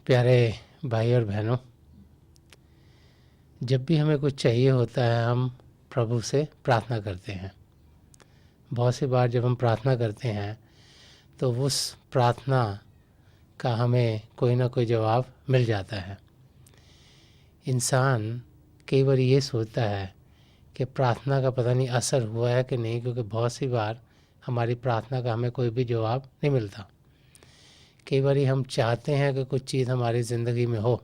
प्यारे भाई और बहनों, जब भी हमें कुछ चाहिए होता है हम प्रभु से प्रार्थना करते हैं। बहुत सी बार जब हम प्रार्थना करते हैं तो उस प्रार्थना का हमें कोई ना कोई जवाब मिल जाता है। इंसान कई बार ये सोचता है कि प्रार्थना का पता नहीं असर हुआ है कि नहीं, क्योंकि बहुत सी बार हमारी प्रार्थना का हमें कोई भी जवाब नहीं मिलता। कई बार हम चाहते हैं कि कुछ चीज़ हमारी ज़िंदगी में हो,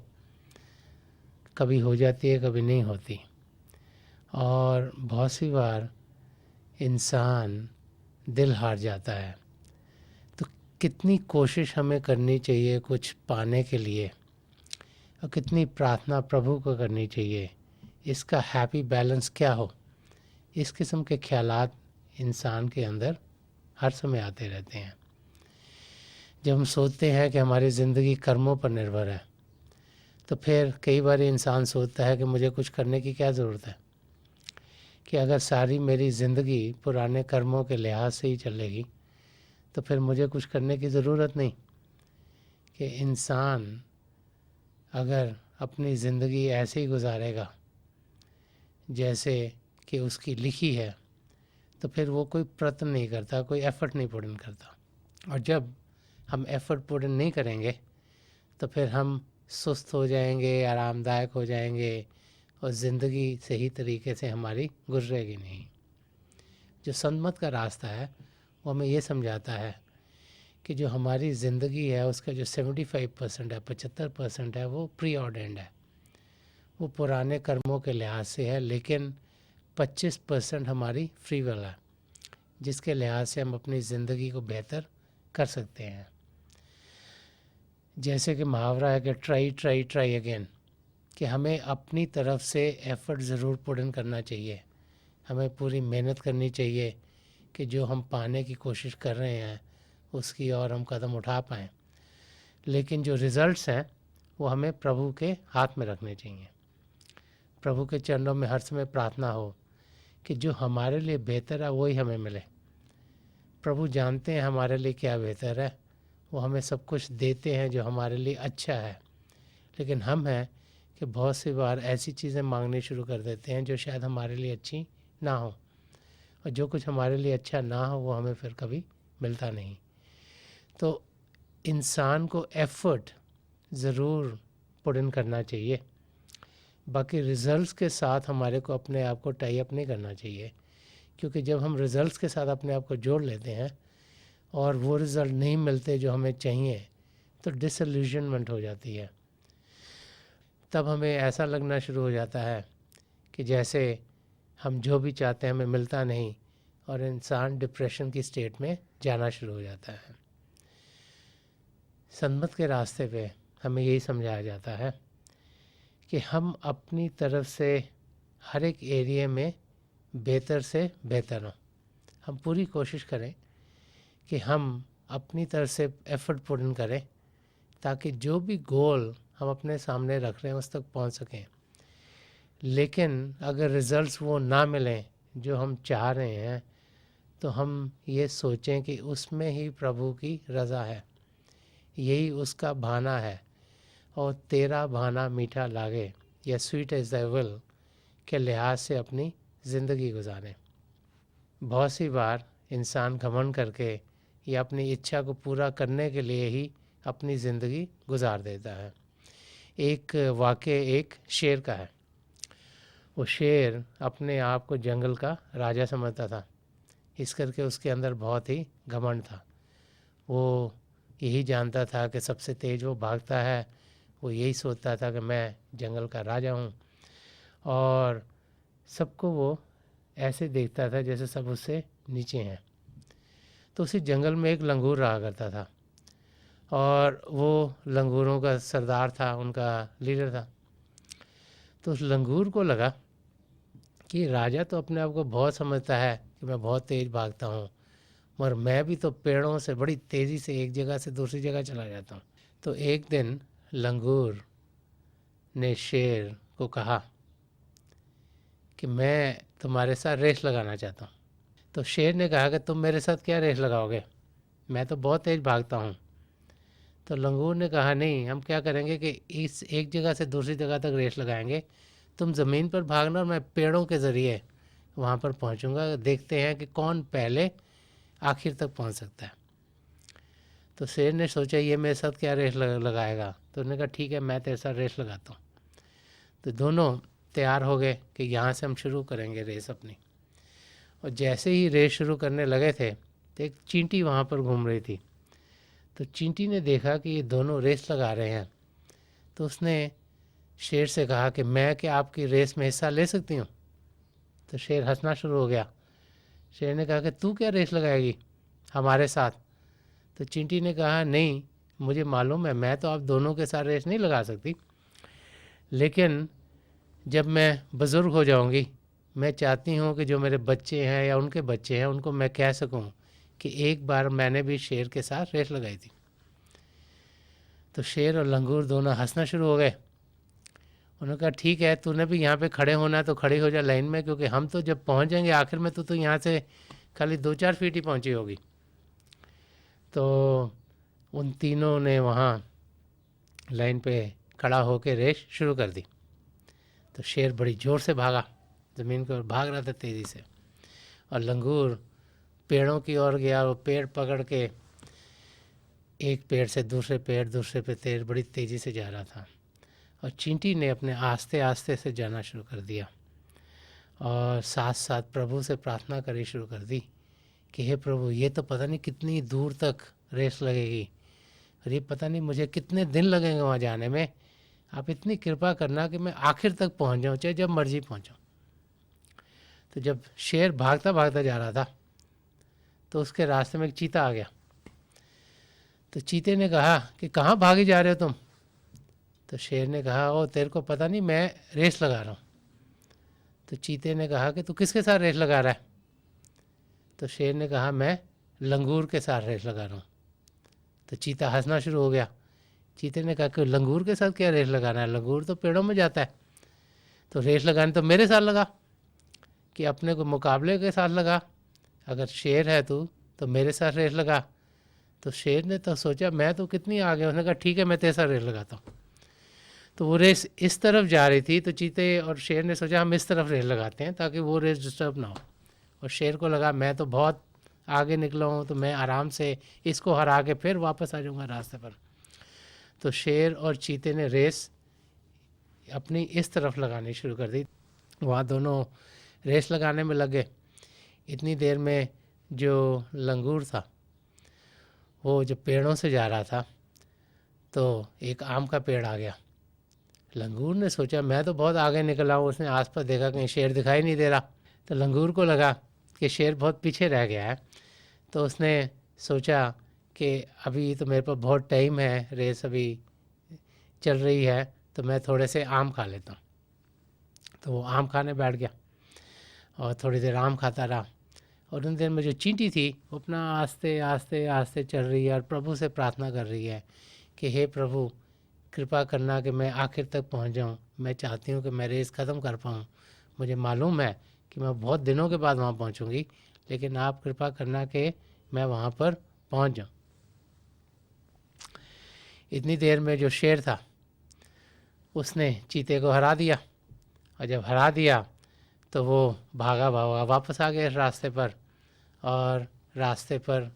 कभी हो जाती है कभी नहीं होती, और बहुत सी बार इंसान दिल हार जाता है। तो कितनी कोशिश हमें करनी चाहिए कुछ पाने के लिए, और कितनी प्रार्थना प्रभु को करनी चाहिए, इसका हैप्पी बैलेंस क्या हो, इस किस्म के ख्यालात इंसान के अंदर हर समय आते रहते हैं। जब हम सोचते हैं कि हमारी ज़िंदगी कर्मों पर निर्भर है, तो फिर कई बार इंसान सोचता है कि मुझे कुछ करने की क्या ज़रूरत है, कि अगर सारी मेरी ज़िंदगी पुराने कर्मों के लिहाज से ही चलेगी तो फिर मुझे कुछ करने की ज़रूरत नहीं। कि इंसान अगर अपनी ज़िंदगी ऐसे ही गुजारेगा जैसे कि उसकी लिखी है, तो फिर वो कोई प्रयत्न नहीं करता, कोई एफ़र्ट नहीं पुट इन करता। और जब हम एफ़र्ट पुट इन नहीं करेंगे तो फिर हम सुस्त हो जाएंगे, आरामदायक हो जाएंगे, और ज़िंदगी सही तरीके से हमारी गुजरेगी नहीं। जो संत का रास्ता है वो हमें ये समझाता है कि जो हमारी ज़िंदगी है उसका जो 75% है, 75% है, वो प्री ऑर्डेंड है, वो पुराने कर्मों के लिहाज से है। लेकिन 25% हमारी फ्री विल है, जिसके लिहाज से हम अपनी ज़िंदगी को बेहतर कर सकते हैं। जैसे कि मुहावरा है कि ट्राई ट्राई ट्राई अगेन, कि हमें अपनी तरफ से एफ़र्ट ज़रूर पुट इन करना चाहिए। हमें पूरी मेहनत करनी चाहिए कि जो हम पाने की कोशिश कर रहे हैं उसकी और हम कदम उठा पाएँ। लेकिन जो रिज़ल्ट्स हैं वो हमें प्रभु के हाथ में रखने चाहिए। प्रभु के चरणों में हर समय प्रार्थना हो कि जो हमारे लिए बेहतर है वही हमें मिले। प्रभु जानते हैं हमारे लिए क्या बेहतर है, वो हमें सब कुछ देते हैं जो हमारे लिए अच्छा है। लेकिन हम हैं कि बहुत सी बार ऐसी चीज़ें मांगनी शुरू कर देते हैं जो शायद हमारे लिए अच्छी ना हो, और जो कुछ हमारे लिए अच्छा ना हो वो हमें फिर कभी मिलता नहीं। तो इंसान को एफ़र्ट ज़रूर पुट इन करना चाहिए। बाकी रिज़ल्ट्स के साथ हमारे को अपने आप को टाई अप नहीं करना चाहिए, क्योंकि जब हम रिज़ल्ट्स के साथ अपने आप को जोड़ लेते हैं और वो रिज़ल्ट नहीं मिलते जो हमें चाहिए, तो डिसइल्यूजनमेंट हो जाती है। तब हमें ऐसा लगना शुरू हो जाता है कि जैसे हम जो भी चाहते हैं हमें मिलता नहीं, और इंसान डिप्रेशन की स्टेट में जाना शुरू हो जाता है। सन्मत के रास्ते पे हमें यही समझाया जाता है कि हम अपनी तरफ से हर एक एरिया में बेहतर से बेहतर हों। हम पूरी कोशिश करें कि हम अपनी तरफ से एफ़र्ट पुट इन करें, ताकि जो भी गोल हम अपने सामने रख रहे हैं उस तक पहुंच सकें। लेकिन अगर रिज़ल्ट्स वो ना मिलें जो हम चाह रहे हैं, तो हम ये सोचें कि उसमें ही प्रभु की रज़ा है, यही उसका भाना है, और तेरा भाना मीठा लागे, या स्वीट इज़ द विल के लिहाज से अपनी ज़िंदगी गुजारें। बहुत सी बार इंसान घमंड करके या अपनी इच्छा को पूरा करने के लिए ही अपनी ज़िंदगी गुजार देता है। एक वाक़या एक शेर का है। वो शेर अपने आप को जंगल का राजा समझता था, इस करके उसके अंदर बहुत ही घमंड था। वो यही जानता था कि सबसे तेज़ वो भागता है, वो यही सोचता था कि मैं जंगल का राजा हूँ, और सबको वो ऐसे देखता था जैसे सब उससे नीचे हैं। तो उसी जंगल में एक लंगूर रहा करता था, और वो लंगूरों का सरदार था, उनका लीडर था। तो उस लंगूर को लगा कि राजा तो अपने आप को बहुत समझता है कि मैं बहुत तेज़ भागता हूँ, मगर मैं भी तो पेड़ों से बड़ी तेज़ी से एक जगह से दूसरी जगह चला जाता हूँ। तो एक दिन लंगूर ने शेर को कहा कि मैं तुम्हारे साथ रेस लगाना चाहता हूँ। तो शेर ने कहा कि तुम मेरे साथ क्या रेस लगाओगे, मैं तो बहुत तेज़ भागता हूँ। तो लंगूर ने कहा नहीं, हम क्या करेंगे कि इस एक जगह से दूसरी जगह तक रेस लगाएंगे, तुम ज़मीन पर भागना और मैं पेड़ों के ज़रिए वहाँ पर पहुँचूँगा, देखते हैं कि कौन पहले आखिर तक पहुँच सकता है। तो शेर ने सोचा ये मेरे साथ क्या रेस लगाएगा, तो उन्होंने कहा ठीक है मैं तेरे साथ रेस लगाता हूँ। तो दोनों तैयार हो गए कि यहाँ से हम शुरू करेंगे रेस अपनी। और जैसे ही रेस शुरू करने लगे थे तो एक चींटी वहाँ पर घूम रही थी। तो चींटी ने देखा कि ये दोनों रेस लगा रहे हैं, तो उसने शेर से कहा कि मैं क्या आपकी रेस में हिस्सा ले सकती हूँ। तो शेर हंसना शुरू हो गया। शेर ने कहा कि तू क्या रेस लगाएगी हमारे साथ। तो चींटी ने कहा नहीं, मुझे मालूम है मैं तो आप दोनों के साथ रेस नहीं लगा सकती, लेकिन जब मैं बुज़ुर्ग हो जाऊंगी मैं चाहती हूँ कि जो मेरे बच्चे हैं या उनके बच्चे हैं उनको मैं कह सकूँ कि एक बार मैंने भी शेर के साथ रेस लगाई थी। तो शेर और लंगूर दोनों हंसना शुरू हो गए। उन्होंने कहा ठीक है, तूने भी यहाँ पे खड़े होना है तो खड़ी हो जा लाइन में, क्योंकि हम तो जब पहुँच जाएंगे आखिर में तो यहाँ से खाली 2-4 फीट ही पहुँची होगी। तो उन तीनों ने वहाँ लाइन पे खड़ा होकर रेस शुरू कर दी। तो शेर बड़ी ज़ोर से भागा, ज़मीन की ओर भाग रहा था तेज़ी से, और लंगूर पेड़ों की ओर गया और पेड़ पकड़ के एक पेड़ से दूसरे पेड़, दूसरे पे तेज बड़ी तेज़ी से जा रहा था। और चींटी ने अपने आस्ते आस्ते से जाना शुरू कर दिया और साथ साथ प्रभु से प्रार्थना करनी शुरू कर दी कि हे प्रभु, ये तो पता नहीं कितनी दूर तक रेस लगेगी और ये पता नहीं मुझे कितने दिन लगेंगे वहाँ जाने में, आप इतनी कृपा करना कि मैं आखिर तक पहुँच जाऊँ, चाहे जब मर्जी पहुँचूँ। तो जब शेर भागता भागता जा रहा था तो उसके रास्ते में एक चीता आ गया। तो चीते ने कहा कि कहाँ भागे जा रहे हो तुम। तो शेर ने कहा ओ तेरे को पता नहीं मैं रेस लगा रहा हूँ। तो चीते ने कहा कि तू किसके साथ रेस लगा रहा है। तो शेर ने कहा मैं लंगूर के साथ रेस लगा रहा हूँ। तो चीता हंसना शुरू हो गया। चीते ने कहा कि लंगूर के साथ क्या रेस लगाना है, लंगूर तो पेड़ों में जाता है, तो रेस लगाने तो मेरे साथ लगा, कि अपने को मुकाबले के साथ लगा, अगर शेर है तू तो मेरे साथ रेस लगा। तो शेर ने तो सोचा मैं तो कितनी आगे, उसने कहा ठीक है मैं तेरे साथ रेस लगाता हूँ। तो वो रेस इस तरफ जा रही थी, तो चीते और शेर ने सोचा हम इस तरफ रेस लगाते हैं ताकि वो रेस डिस्टर्ब ना हो। और शेर को लगा मैं तो बहुत आगे निकला हूँ तो मैं आराम से इसको हरा के फिर वापस आ जाऊँगा रास्ते पर। तो शेर और चीते ने रेस अपनी इस तरफ लगानी शुरू कर दी। वहाँ दोनों रेस लगाने में लगे। इतनी देर में जो लंगूर था वो जब पेड़ों से जा रहा था तो एक आम का पेड़ आ गया। लंगूर ने सोचा मैं तो बहुत आगे निकला हूँ, उसने आसपास देखा कहीं शेर दिखाई नहीं दे रहा। तो लंगूर को लगा कि शेर बहुत पीछे रह गया है, तो उसने सोचा कि अभी तो मेरे पास बहुत टाइम है, रेस अभी चल रही है, तो मैं थोड़े से आम खा लेता हूँ। तो वो आम खाने बैठ गया और थोड़ी देर आम खाता रहा। और उन देर में जो चींटी थी वो अपना आस्ते आस्ते आस्ते चल रही है और प्रभु से प्रार्थना कर रही है कि हे प्रभु कृपा करना कि मैं आखिर तक पहुंच जाऊं, मैं चाहती हूं कि मैं रेस ख़त्म कर पाऊं, मुझे मालूम है कि मैं बहुत दिनों के बाद वहां पहुंचूंगी, लेकिन आप कृपा करना कि मैं वहां पर पहुंच जाऊं। इतनी देर में जो शेर था उसने चीते को हरा दिया, और जब हरा दिया तो वो भागा भागा वापस आ गया इस रास्ते पर, और रास्ते पर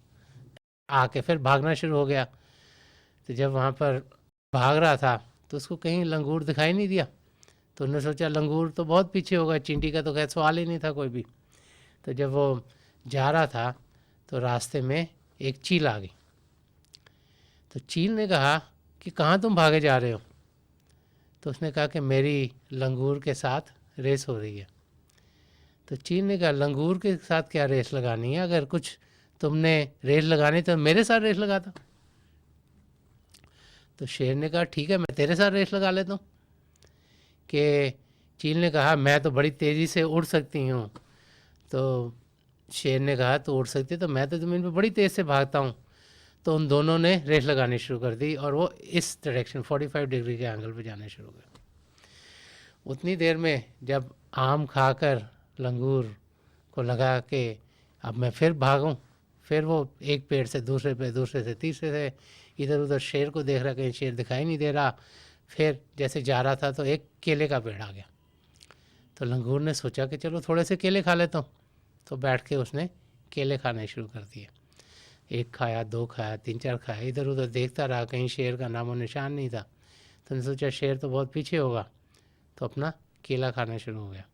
आके फिर भागना शुरू हो गया। तो जब वहाँ पर भाग रहा था तो उसको कहीं लंगूर दिखाई नहीं दिया। तो उन्होंने सोचा लंगूर तो बहुत पीछे होगा, चींटी का तो खैर सवाल ही नहीं था कोई भी। तो जब वो जा रहा था तो रास्ते में एक चील आ गई। तो चील ने कहा कि कहाँ तुम भागे जा रहे हो। तो उसने कहा कि मेरी लंगूर के साथ रेस हो रही है। तो चील ने कहा लंगूर के साथ क्या रेस लगानी है, अगर कुछ तुमने रेस लगानी तो मेरे साथ रेस लगाता। तो शेर ने कहा ठीक है मैं तेरे साथ रेस लगा लेता हूँ। कि चील ने कहा मैं तो बड़ी तेज़ी से उड़ सकती हूँ। तो शेर ने कहा तो उड़ सकती तो मैं तो ज़मीन पर बड़ी तेज़ से भागता हूँ। तो उन दोनों ने रेस लगानी शुरू कर दी और वो इस डायरेक्शन 45 डिग्री के एंगल पे जाने शुरू हो गए। उतनी देर में जब आम खाकर लंगूर को लगा कि अब मैं फिर भागूं, फिर वो एक पेड़ से दूसरे पे, दूसरे से तीसरे से इधर उधर शेर को देख रहा, कहीं शेर दिखाई नहीं दे रहा। फिर जैसे जा रहा था तो एक केले का पेड़ आ गया। तो लंगूर ने सोचा कि चलो थोड़े से केले खा लेता हूँ। तो बैठ के उसने केले खाने शुरू कर दिए। एक खाया, दो खाया, तीन चार खाया, इधर उधर देखता रहा, कहीं शेर का नामो निशान नहीं था। तो उसने सोचा शेर तो बहुत पीछे होगा, तो अपना केला खाना शुरू हो गया।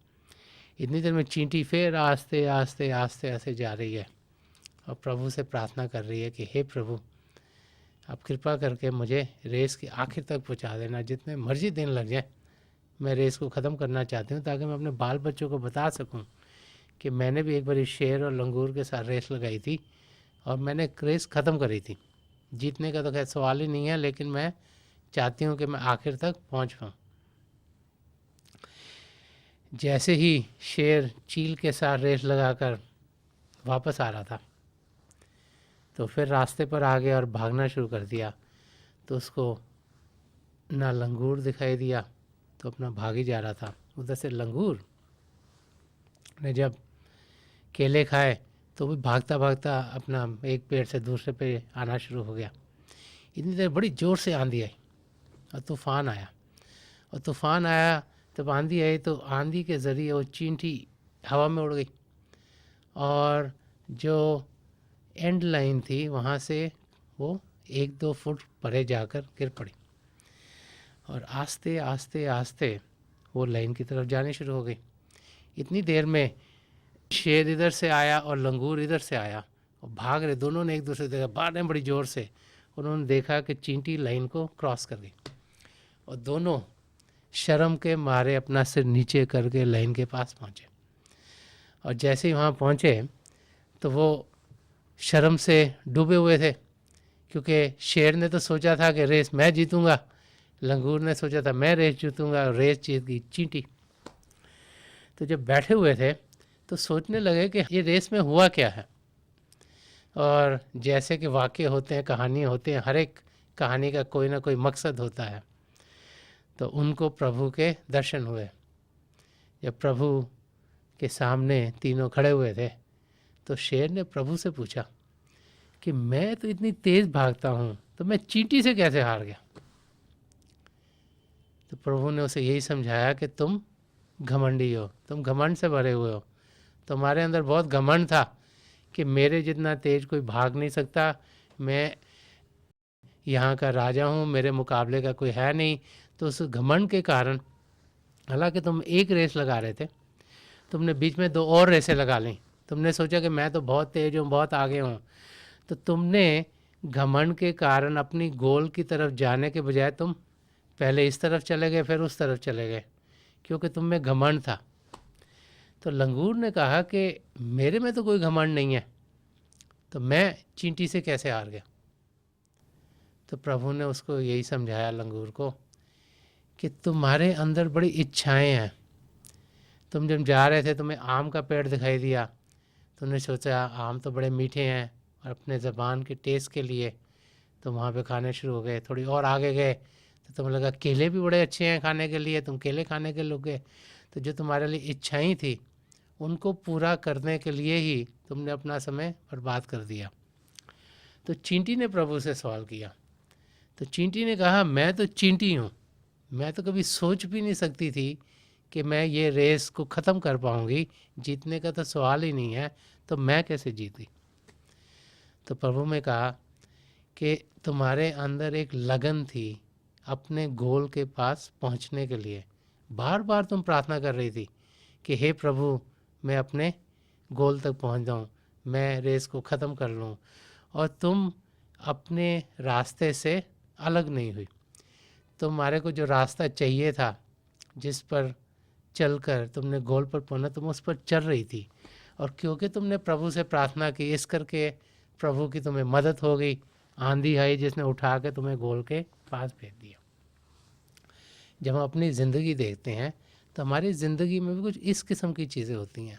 इतनी देर में चींटी फिर आस्ते आस्ते आस्ते आस्ते जा रही है और प्रभु से प्रार्थना कर रही है कि हे प्रभु, आप कृपा करके मुझे रेस के आखिर तक पहुंचा देना, जितने मर्जी दिन लग जाए, मैं रेस को ख़त्म करना चाहती हूँ, ताकि मैं अपने बाल बच्चों को बता सकूँ कि मैंने भी एक बार शेर और लंगूर के साथ रेस लगाई थी और मैंने रेस ख़त्म करी थी। जीतने का तो खैर सवाल ही नहीं है, लेकिन मैं चाहती हूँ कि मैं आखिर तक पहुँच पाऊँ। जैसे ही शेर चील के साथ रेस लगाकर वापस आ रहा था, तो फिर रास्ते पर आ गया और भागना शुरू कर दिया। तो उसको ना लंगूर दिखाई दिया, तो अपना भाग ही जा रहा था। उधर से लंगूर ने जब केले खाए तो भी भागता भागता अपना एक पेड़ से दूसरे पे आना शुरू हो गया। इतनी देर बड़ी ज़ोर से आंधी आई और तूफ़ान आया। और तूफ़ान आया, तब आंधी आई, तो आंधी के ज़रिए वो चींटी हवा में उड़ गई और जो एंड लाइन थी वहाँ से वो 1-2 फुट परे जाकर गिर पड़ी और आस्ते आस्ते आस्ते वो लाइन की तरफ जाने शुरू हो गई। इतनी देर में शेर इधर से आया और लंगूर इधर से आया और भाग रहे। दोनों ने एक दूसरे देखा, भाग रहे बड़ी ज़ोर से। उन्होंने देखा कि चींटी लाइन को क्रॉस कर गई और दोनों शर्म के मारे अपना सिर नीचे करके लाइन के पास पहुँचे। और जैसे ही वहाँ पहुँचे तो वो शर्म से डूबे हुए थे, क्योंकि शेर ने तो सोचा था कि रेस मैं जीतूंगा, लंगूर ने सोचा था मैं रेस जीतूंगा, और रेस जीत गई चींटी। तो जब बैठे हुए थे तो सोचने लगे कि ये रेस में हुआ क्या है। और जैसे कि वाक़ये होते हैं, कहानी होते हैं, हर एक कहानी का कोई ना कोई मकसद होता है। तो उनको प्रभु के दर्शन हुए। जब प्रभु के सामने तीनों खड़े हुए थे तो शेर ने प्रभु से पूछा कि मैं तो इतनी तेज़ भागता हूँ, तो मैं चींटी से कैसे हार गया। तो प्रभु ने उसे यही समझाया कि तुम घमंडी हो, तुम घमंड से भरे हुए हो। तुम्हारे अंदर बहुत घमंड था कि मेरे जितना तेज कोई भाग नहीं सकता, मैं यहाँ का राजा हूँ, मेरे मुकाबले का कोई है नहीं। तो उस घमंड के कारण, हालांकि तुम एक रेस लगा रहे थे, तुमने बीच में 2 और रेसें लगा लीं। तुमने सोचा कि मैं तो बहुत तेज हूँ, बहुत आगे हूँ। तो तुमने घमंड के कारण अपनी गोल की तरफ जाने के बजाय तुम पहले इस तरफ चले गए, फिर उस तरफ चले गए, क्योंकि तुम में घमंड था। तो लंगूर ने कहा कि मेरे में तो कोई घमंड नहीं है, तो मैं चींटी से कैसे हार गया। तो प्रभु ने उसको यही समझाया, लंगूर को, कि तुम्हारे अंदर बड़ी इच्छाएं हैं। तुम जब जा रहे थे तुम्हें आम का पेड़ दिखाई दिया, तुमने सोचा आम तो बड़े मीठे हैं, और अपने ज़बान के टेस्ट के लिए तुम वहाँ पे खाने शुरू हो गए। थोड़ी और आगे गए तो तुम्हें लगा केले भी बड़े अच्छे हैं खाने के लिए, तुम केले खाने के लोग गए। तो जो तुम्हारे लिए इच्छाएं थी उनको पूरा करने के लिए ही तुमने अपना समय बर्बाद कर दिया। तो चींटी ने प्रभु से सवाल किया। तो चींटी ने कहा मैं तो चींटी हूँ, मैं तो कभी सोच भी नहीं सकती थी कि मैं ये रेस को ख़त्म कर पाऊँगी, जीतने का तो सवाल ही नहीं है, तो मैं कैसे जीती। तो प्रभु ने कहा कि तुम्हारे अंदर एक लगन थी अपने गोल के पास पहुंचने के लिए। बार बार तुम प्रार्थना कर रही थी कि हे प्रभु, मैं अपने गोल तक पहुंच जाऊं, मैं रेस को ख़त्म कर लूं, और तुम अपने रास्ते से अलग नहीं हुई। तुम्हारे को जो रास्ता चाहिए था, जिस पर चलकर तुमने गोल पर पहुंचना, तुम उस पर चल रही थी। और क्योंकि तुमने प्रभु से प्रार्थना की, इस करके प्रभु की तुम्हें मदद हो गई। आंधी आई जिसने उठा के तुम्हें गोल के पास भेज दिया। जब हम अपनी ज़िंदगी देखते हैं तो हमारी ज़िंदगी में भी कुछ इस किस्म की चीज़ें होती हैं।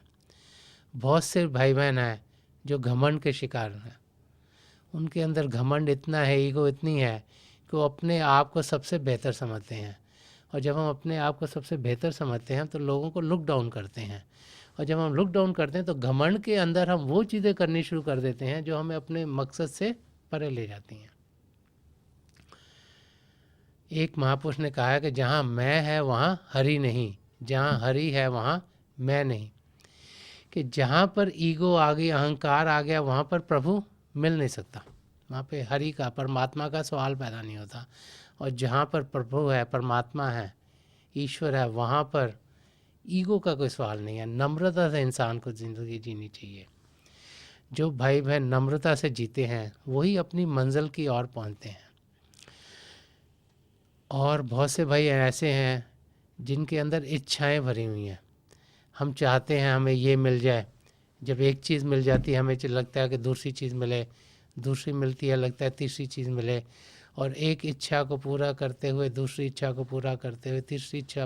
बहुत से भाई बहन हैं जो घमंड के शिकार हैं। उनके अंदर घमंड इतना है, ईगो इतनी है कि वो अपने आप को सबसे बेहतर समझते हैं। और जब हम अपने आप को सबसे बेहतर समझते हैं तो लोगों को लुक डाउन करते हैं। और जब हम लुक डाउन करते हैं तो घमंड के अंदर हम वो चीज़ें करनी शुरू कर देते हैं जो हमें अपने मकसद से परे ले जाती हैं। एक महापुरुष ने कहा है कि जहाँ मैं है वहाँ हरि नहीं, जहाँ हरि है वहाँ मैं नहीं। कि जहाँ पर ईगो आ गई, अहंकार आ गया, वहाँ पर प्रभु मिल नहीं सकता, वहाँ पे हरि का, परमात्मा का सवाल पैदा नहीं होता। और जहाँ पर प्रभु है, परमात्मा है, ईश्वर है, वहाँ पर ईगो का कोई सवाल नहीं है। नम्रता से इंसान को ज़िंदगी जीनी चाहिए। जो भाई बहन नम्रता से जीते हैं वही अपनी मंजिल की ओर पहुँचते हैं। और बहुत से भाई ऐसे हैं जिनके अंदर इच्छाएं भरी हुई हैं। हम चाहते हैं हमें ये मिल जाए, जब एक चीज़ मिल जाती है हमें लगता है कि दूसरी चीज़ मिले, दूसरी मिलती है लगता है तीसरी चीज़ मिले, और एक इच्छा को पूरा करते हुए दूसरी इच्छा को पूरा करते हुए तीसरी इच्छा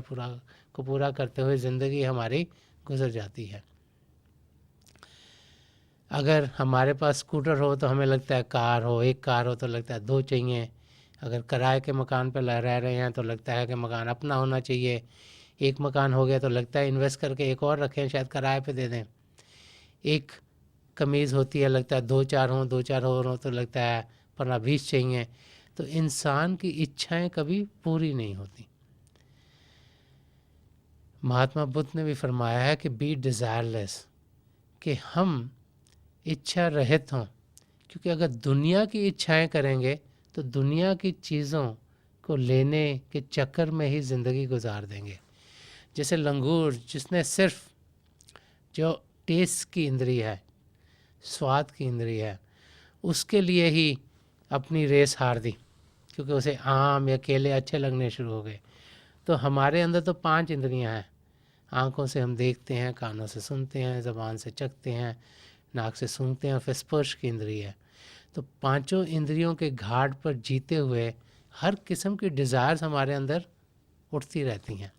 पूरा करते हुए ज़िंदगी हमारी गुजर जाती है। अगर हमारे पास स्कूटर हो तो हमें लगता है कार हो, एक कार हो तो लगता है दो चाहिए। अगर किराए के मकान पर रह रहे हैं तो लगता है कि मकान अपना होना चाहिए। एक मकान हो गया तो लगता है इन्वेस्ट करके एक और रखें, शायद किराए पे दे दें। एक कमीज़ होती है लगता है दो चार हों तो लगता है 15-20 चाहिए। तो इंसान की इच्छाएं कभी पूरी नहीं होती। महात्मा बुद्ध ने भी फरमाया है कि बी डिज़ायरलेस, कि हम इच्छा रहित हों। क्योंकि अगर दुनिया की इच्छाएं करेंगे तो दुनिया की चीज़ों को लेने के चक्कर में ही ज़िंदगी गुजार देंगे। जैसे लंगूर जिसने सिर्फ जो टेस्ट की इंद्री है, स्वाद की इंद्री है, उसके लिए ही अपनी रेस हार दी, क्योंकि उसे आम या केले अच्छे लगने शुरू हो गए। तो हमारे अंदर तो 5 इंद्रियां हैं। आँखों से हम देखते हैं, कानों से सुनते हैं, ज़बान से चखते हैं, नाक से सूंघते हैं, फिर स्पर्श की इंद्री है। तो पांचों इंद्रियों के घाट पर जीते हुए हर किस्म की डिज़ायर्स हमारे अंदर उठती रहती हैं,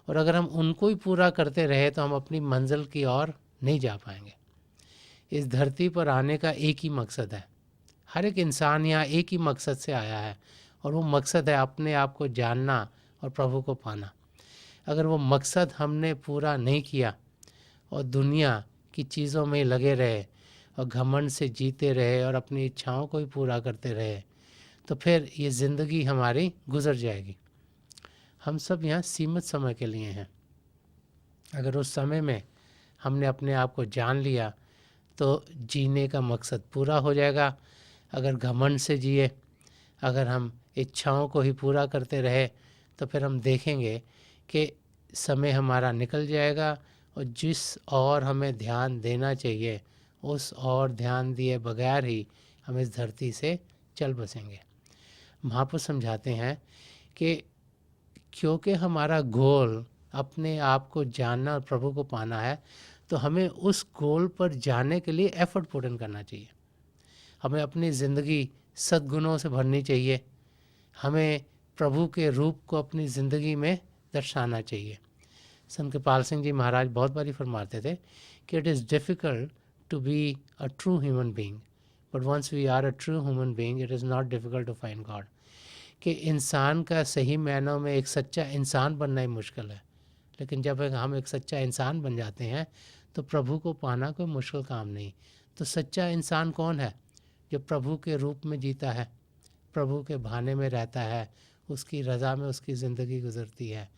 और अगर हम उनको ही पूरा करते रहे तो हम अपनी मंजिल की ओर नहीं जा पाएंगे। इस धरती पर आने का एक ही मकसद है। हर एक इंसान यहाँ एक ही मकसद से आया है, और वो मकसद है अपने आप को जानना और प्रभु को पाना। अगर वो मकसद हमने पूरा नहीं किया और दुनिया की चीज़ों में लगे रहे और घमंड से जीते रहे और अपनी इच्छाओं को ही पूरा करते रहे, तो फिर ये ज़िंदगी हमारी गुजर जाएगी। हम सब यहाँ सीमित समय के लिए हैं। अगर उस समय में हमने अपने आप को जान लिया तो जीने का मकसद पूरा हो जाएगा। अगर घमंड से जिए, अगर हम इच्छाओं को ही पूरा करते रहे, तो फिर हम देखेंगे कि समय हमारा निकल जाएगा, और जिस और हमें ध्यान देना चाहिए उस और ध्यान दिए बगैर ही हम इस धरती से चल बसेंगे। महापुरुष समझाते हैं कि क्योंकि हमारा गोल अपने आप को जानना और प्रभु को पाना है, तो हमें उस गोल पर जाने के लिए एफर्ट पुट इन करना चाहिए। हमें अपनी ज़िंदगी सद्गुणों से भरनी चाहिए। हमें प्रभु के रूप को अपनी ज़िंदगी में दर्शाना चाहिए। संत कृपाल सिंह जी महाराज बहुत बारी फरमाते थे कि it is difficult to be a true human being, but once we are a true human being it is not difficult to find God. कि इंसान का सही मायनों में एक सच्चा इंसान बनना ही मुश्किल है, लेकिन जब हम एक सच्चा इंसान बन जाते हैं तो प्रभु को पाना कोई मुश्किल काम नहीं। तो सच्चा इंसान कौन है? जो प्रभु के रूप में जीता है, प्रभु के भाने में रहता है, उसकी रज़ा में उसकी ज़िंदगी गुजरती है,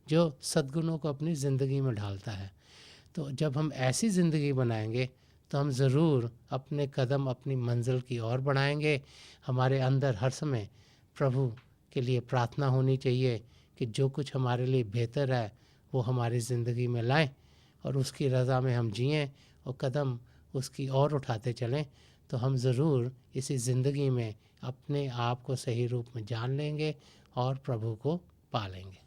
जो सद्गुणों को अपनी ज़िंदगी में ढालता है। तो जब हम ऐसी ज़िंदगी बनाएंगे तो हम ज़रूर अपने कदम अपनी मंजिल की ओर बढ़ाएंगे। हमारे अंदर हर समय प्रभु के लिए प्रार्थना होनी चाहिए कि जो कुछ हमारे लिए बेहतर है वो हमारी ज़िंदगी में लाएं, और उसकी रज़ा में हम जिएं और कदम उसकी ओर उठाते चलें। तो हम ज़रूर इसी ज़िंदगी में अपने आप को सही रूप में जान लेंगे और प्रभु को पा लेंगे।